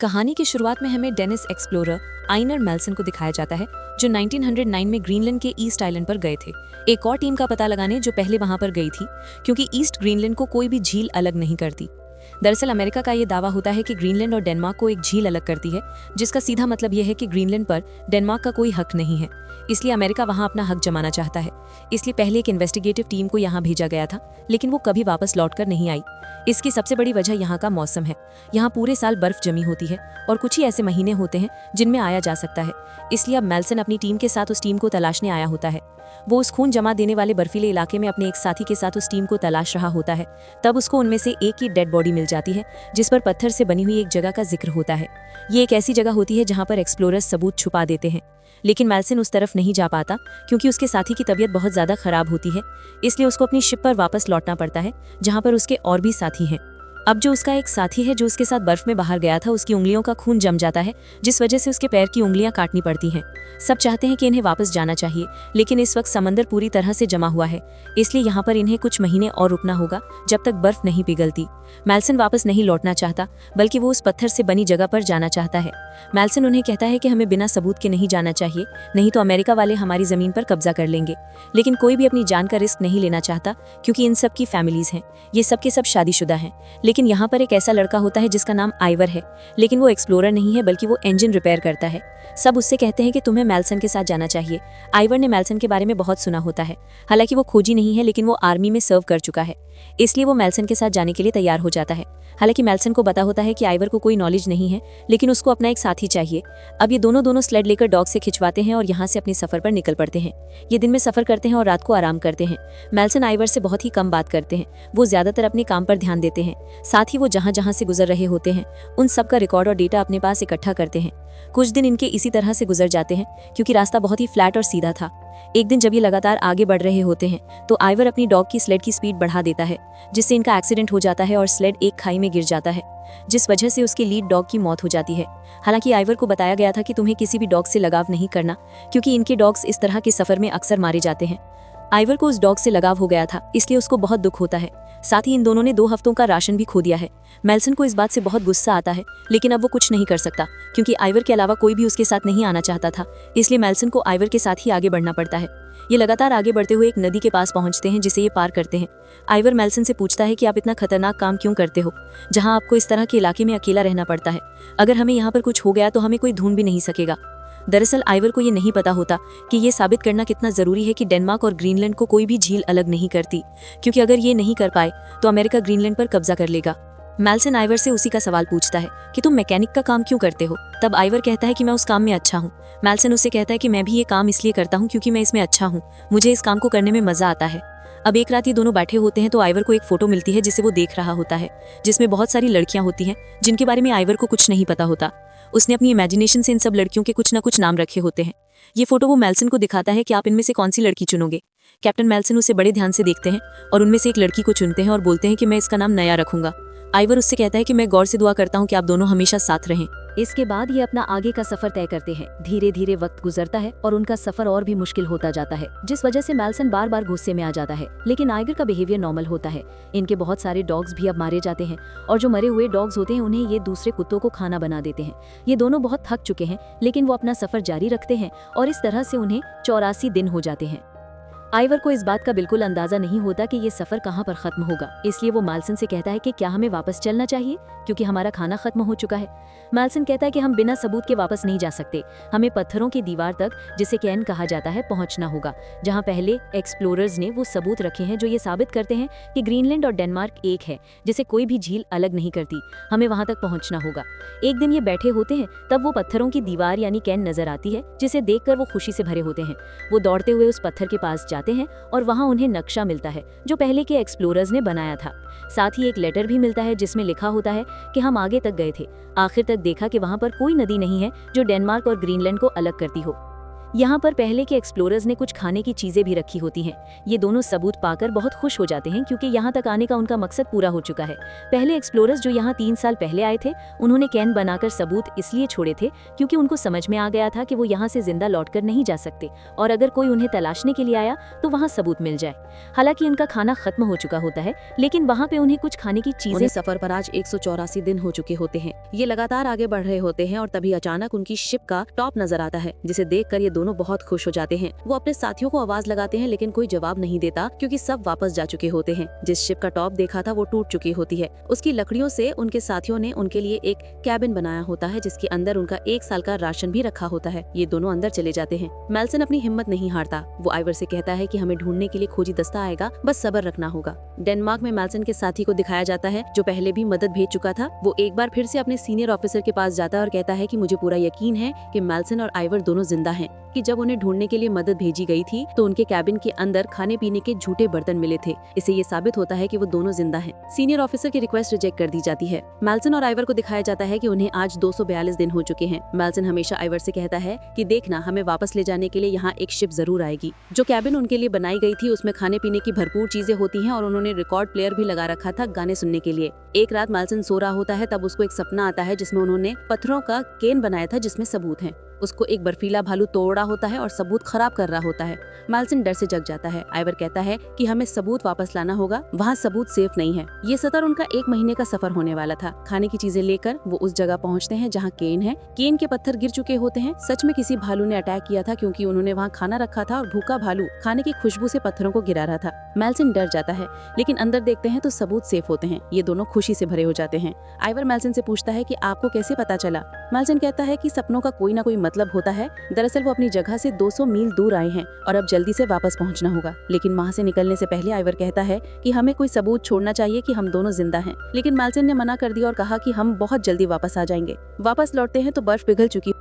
कहानी की शुरुआत में हमें डेनिस एक्सप्लोरर आइनर मेल्सन को दिखाया जाता है, जो 1909 में ग्रीनलैंड के ईस्ट आइलैंड पर गए थे एक और टीम का पता लगाने जो पहले वहां पर गई थी, क्योंकि ईस्ट ग्रीनलैंड को कोई भी झील अलग नहीं करती। दरअसल अमेरिका का ये दावा होता है कि ग्रीनलैंड और डेनमार्क को एक झील अलग करती है, जिसका सीधा मतलब यह है कि ग्रीनलैंड पर डेनमार्क का कोई हक नहीं है, इसलिए अमेरिका वहां अपना हक जमाना चाहता है। इसलिए पहले एक इन्वेस्टिगेटिव टीम को यहाँ भेजा गया था, लेकिन वो कभी वापस लौटकर नहीं आई। इसकी सबसे बड़ी वजह यहाँ का मौसम है। यहाँ पूरे साल बर्फ जमी होती है और कुछ ही ऐसे महीने होते हैं जिनमें आया जा सकता है। इसलिए अब मेल्सन अपनी टीम के साथ उस टीम को तलाशने आया होता है। वो उस खून जमा देने वाले बर्फीले इलाके में अपने एक साथी के साथ उस टीम को तलाश रहा होता है। तब उसको उनमें से एक की डेड बॉडी मिल जाती है, जिस पर पत्थर से बनी हुई एक जगह का जिक्र होता है। ये एक ऐसी जगह होती है जहाँ पर एक्सप्लोरर्स सबूत छुपा देते हैं, लेकिन मेल्सन उस तरफ नहीं जा पाता क्योंकि उसके साथी की तबीयत बहुत ज़्यादा खराब होती है। इसलिए उसको अपनी शिप पर वापस लौटना पड़ता है, जहाँ पर उसके और भी साथी हैं। अब जो उसका एक साथी है जो उसके साथ बर्फ में बाहर गया था, उसकी उंगलियों का खून जम जाता है, जिस वजह से उसके पैर की उंगलियां काटनी पड़ती हैं। सब चाहते हैं कि इन्हें वापस जाना चाहिए, लेकिन इस वक्त समंदर पूरी तरह से जमा हुआ है, इसलिए यहाँ पर इन्हें कुछ महीने और रुकना होगा जब तक बर्फ नहीं पिघलती। मेल्सन वापस नहीं लौटना चाहता, बल्कि वो उस पत्थर से बनी जगह पर जाना चाहता है। मेल्सन उन्हें कहता है कि हमें बिना सबूत के नहीं जाना चाहिए, नहीं तो अमेरिका वाले हमारी जमीन पर कब्जा कर लेंगे। लेकिन कोई भी अपनी जान का रिस्क नहीं लेना चाहता, क्योंकि इन सब की फैमिलीज हैं, ये सब के सब शादीशुदा हैं। लेकिन यहाँ पर एक ऐसा लड़का होता है जिसका नाम आइवर है, लेकिन वो एक्सप्लोरर नहीं है, बल्कि वो इंजन रिपेयर करता है। सब उससे कहते हैं कि तुम्हें मेल्सन के साथ जाना चाहिए। आइवर ने मेल्सन के बारे में बहुत सुना होता है, हालांकि वो खोजी नहीं है, लेकिन वो आर्मी में सर्व कर चुका है, इसलिए वो मेल्सन के साथ जाने के लिए तैयार हो जाता है। हालांकि मेल्सन को पता होता है कि आइवर को कोई नॉलेज नहीं है, लेकिन उसको अपना एक साथी चाहिए। अब ये दोनों स्लेड लेकर डॉग से खिंचवाते हैं और यहाँ से अपने सफर पर निकल पड़ते हैं। ये दिन में सफर करते हैं और रात को आराम करते हैं। मेल्सन आइवर से बहुत ही कम बात करते हैं, वो ज्यादातर अपने काम पर ध्यान देते हैं। साथ ही वो जहाँ से गुजर रहे होते हैं उन सब का रिकॉर्ड और डेटा अपने पास इकट्ठा करते हैं। कुछ दिन इनके इसी तरह से गुजर जाते हैं, क्योंकि रास्ता बहुत ही फ्लैट और सीधा था। एक दिन जब ये लगातार आगे बढ़ रहे होते हैं तो आइवर अपनी डॉग की स्लेड की स्पीड बढ़ा देता है, जिससे इनका एक्सीडेंट हो जाता है और स्लेड एक खाई में गिर जाता है, जिस वजह से उसके लीड डॉग की मौत हो जाती है। हालांकि आइवर को बताया गया था कि तुम्हें किसी भी डॉग से लगाव नहीं करना, क्योंकि इनके डॉग्स इस तरह के सफर में अक्सर मारे जाते हैं। आइवर को उस डॉग से लगाव हो गया था, इसलिए उसको बहुत दुख होता है। साथ ही इन दोनों ने 2 हफ्तों का राशन भी खो दिया है। मेल्सन को इस बात से बहुत गुस्सा आता है, लेकिन अब वो कुछ नहीं कर सकता, क्योंकि आइवर के अलावा कोई भी उसके साथ नहीं आना चाहता था। इसलिए मेल्सन को आइवर के साथ ही आगे बढ़ना पड़ता है। ये लगातार आगे बढ़ते हुए एक नदी के पास पहुंचते हैं, जिसे ये पार करते हैं। आइवर मेल्सन से पूछता है कि आप इतना खतरनाक काम क्यों करते हो, जहां आपको इस तरह के इलाके में अकेला रहना पड़ता है। अगर हमें यहाँ पर कुछ हो गया तो हमें कोई ढूंढ भी नहीं सकेगा। दरअसल आइवर को ये नहीं पता होता कि ये साबित करना कितना जरूरी है कि डेनमार्क और ग्रीनलैंड को कोई भी झील अलग नहीं करती, क्योंकि अगर ये नहीं कर पाए तो अमेरिका ग्रीनलैंड पर कब्जा कर लेगा। मेल्सन आइवर से उसी का सवाल पूछता है कि तुम मैकेनिक का काम क्यों करते हो। तब आइवर कहता है कि मैं उस काम में अच्छा हूँ। मेल्सन उससे कहता है कि मैं भी ये काम इसलिए करता हूँ क्योंकि मैं इसमें अच्छा हूँ, मुझे इस काम को करने में मजा आता है। अब एक रात ये दोनों बैठे होते हैं तो आइवर को एक फोटो मिलती है जिसे वो देख रहा होता है, जिसमें बहुत सारी लड़कियां होती हैं जिनके बारे में आइवर को कुछ नहीं पता होता। उसने अपनी इमेजिनेशन से इन सब लड़कियों के कुछ ना कुछ नाम रखे होते हैं। ये फोटो वो मेल्सन को दिखाता है कि आप इनमें से कौन सी लड़की चुनोगे। कैप्टन मेल्सन उसे बड़े ध्यान से देखते हैं और उनमें से एक लड़की को चुनते हैं और बोलते हैं कि मैं इसका नाम नया रखूंगा। आइवर उससे कहता है कि मैं गौर से दुआ करता हूँ कि आप दोनों हमेशा साथ रहें। इसके बाद ये अपना आगे का सफर तय करते हैं। धीरे धीरे वक्त गुजरता है और उनका सफर और भी मुश्किल होता जाता है, जिस वजह से मेल्सन बार बार गुस्से में आ जाता है। लेकिन आइगर का बिहेवियर नॉर्मल होता है। इनके बहुत सारे डॉग्स भी अब मारे जाते हैं, और जो मरे हुए डॉग्स होते हैं उन्हें ये दूसरे कुत्तों को खाना बना देते हैं। ये दोनों बहुत थक चुके हैं, लेकिन वो अपना सफर जारी रखते हैं और इस तरह से उन्हें 84 दिन हो जाते हैं। आइवर को इस बात का बिल्कुल अंदाजा नहीं होता कि ये सफर कहाँ पर खत्म होगा, इसलिए वो मेल्सन से कहता है कि क्या हमें वापस चलना चाहिए, क्योंकि हमारा खाना खत्म हो चुका है। मेल्सन कहता है कि हम बिना सबूत के वापस नहीं जा सकते, हमें पत्थरों की दीवार तक, जिसे कैन कहा जाता है, पहुंचना होगा, जहां पहले एक्सप्लोरर्स ने वो सबूत रखे हैं जो ये साबित करते हैं कि ग्रीनलैंड और डेनमार्क एक है, जिसे कोई भी झील अलग नहीं करती। हमें वहां तक पहुंचना होगा। एक दिन ये बैठे होते हैं, तब वो पत्थरों की दीवार यानी कैन नजर आती है, जिसे देखकर वो खुशी से भरे होते हैं। वो दौड़ते हुए उस पत्थर के पास जाते हैं और वहां उन्हें नक्शा मिलता है जो पहले के एक्सप्लोरर्स ने बनाया था। साथ ही एक लेटर भी मिलता है जिसमें लिखा होता है कि हम आगे तक गए थे, आखिर तक देखा कि वहां पर कोई नदी नहीं है जो डेनमार्क और ग्रीनलैंड को अलग करती हो। यहाँ पर पहले के एक्सप्लोरर्स ने कुछ खाने की चीजें भी रखी होती हैं। ये दोनों सबूत पाकर बहुत खुश हो जाते हैं क्योंकि यहाँ तक आने का उनका मकसद पूरा हो चुका है। पहले एक्सप्लोरर्स जो यहाँ 3 साल पहले आए थे, उन्होंने कैन बनाकर सबूत इसलिए छोड़े थे क्योंकि उनको समझ में आ गया था कि वो यहाँ से जिंदा लौटकर नहीं जा सकते और अगर कोई उन्हें तलाशने के लिए आया तो वहाँ सबूत मिल जाए। हालांकि उनका खाना खत्म हो चुका होता है, लेकिन वहाँ पे उन्हें कुछ खाने की चीजें। सफर पर आज 184 दिन हो चुके होते हैं। ये लगातार आगे बढ़ रहे होते हैं और तभी अचानक उनकी शिप का टॉप नजर आता है, जिसे देखकर ये दोनों बहुत खुश हो जाते हैं। वो अपने साथियों को आवाज लगाते हैं लेकिन कोई जवाब नहीं देता क्योंकि सब वापस जा चुके होते हैं। जिस शिप का टॉप देखा था वो टूट चुकी होती है। उसकी लकड़ियों से उनके साथियों ने उनके लिए एक कैबिन बनाया होता है जिसके अंदर उनका 1 साल का राशन भी रखा होता है। ये दोनों अंदर चले जाते हैं। मेल्सन अपनी हिम्मत नहीं हारता। वो आइवर से कहता है कि हमें ढूंढने के लिए खोजी दस्ता आएगा, बस सब्र रखना होगा। डेनमार्क में मेल्सन के साथी को दिखाया जाता है जो पहले भी मदद भेज चुका था। वो एक बार फिर से अपने सीनियर ऑफिसर के पास जाता है और कहता है कि मुझे पूरा यकीन है कि मेल्सन और आइवर दोनों जिंदा हैं, कि जब उन्हें ढूंढने के लिए मदद भेजी गई थी तो उनके कैबिन के अंदर खाने पीने के झूठे बर्तन मिले थे। इससे ये साबित होता है कि वो दोनों जिंदा हैं। सीनियर ऑफिसर की रिक्वेस्ट रिजेक्ट कर दी जाती है। मेल्सन और आइवर को दिखाया जाता है कि उन्हें आज 242 दिन हो चुके हैं। मेल्सन हमेशा आइवर से कहता है कि देखना, हमें वापस ले जाने के लिए यहाँ एक शिप जरूर आएगी। जो कैबिन उनके लिए बनाई गई थी उसमें खाने पीने की भरपूर चीजें होती हैं और उन्होंने रिकॉर्ड प्लेयर भी लगा रखा था गाने सुनने के लिए। एक रात मेल्सन सो रहा होता है, तब उसको एक सपना आता है जिसमें उन्होंने पत्थरों का केन बनाया था जिसमें सबूत हैं। उसको एक बर्फीला भालू तोड़ रहा होता है और सबूत खराब कर रहा होता है। मेल्सन डर से जग जाता है। आइवर कहता है कि हमें सबूत वापस लाना होगा, वहाँ सबूत सेफ नहीं है। ये सतर उनका 1 महीने का सफर होने वाला था। खाने की चीजें लेकर वो उस जगह पहुँचते हैं जहाँ केन है। केन के पत्थर गिर चुके होते हैं। सच में किसी भालू ने अटैक किया था क्योंकि उन्होंने वहाँ खाना रखा था और भूखा भालू खाने की खुशबू से पत्थरों को गिरा रहा था। मेल्सन डर जाता है, लेकिन अंदर देखते हैं तो सबूत सेफ होते हैं। ये दोनों खुशी से भरे हो जाते हैं। आइवर मेल्सन से पूछता है कि आपको कैसे पता चला। मेल्सन कहता है कि सपनों का कोई ना कोई मतलब होता है। दरअसल वो अपनी जगह से 200 मील दूर आए हैं और अब जल्दी से वापस पहुंचना होगा। लेकिन वहां से निकलने से पहले आइवर कहता है कि हमें कोई सबूत छोड़ना चाहिए कि हम दोनों जिंदा हैं। लेकिन मेल्सन ने मना कर दिया और कहा कि हम बहुत जल्दी वापस आ जाएंगे। वापस लौटते हैं तो बर्फ पिघल चुकी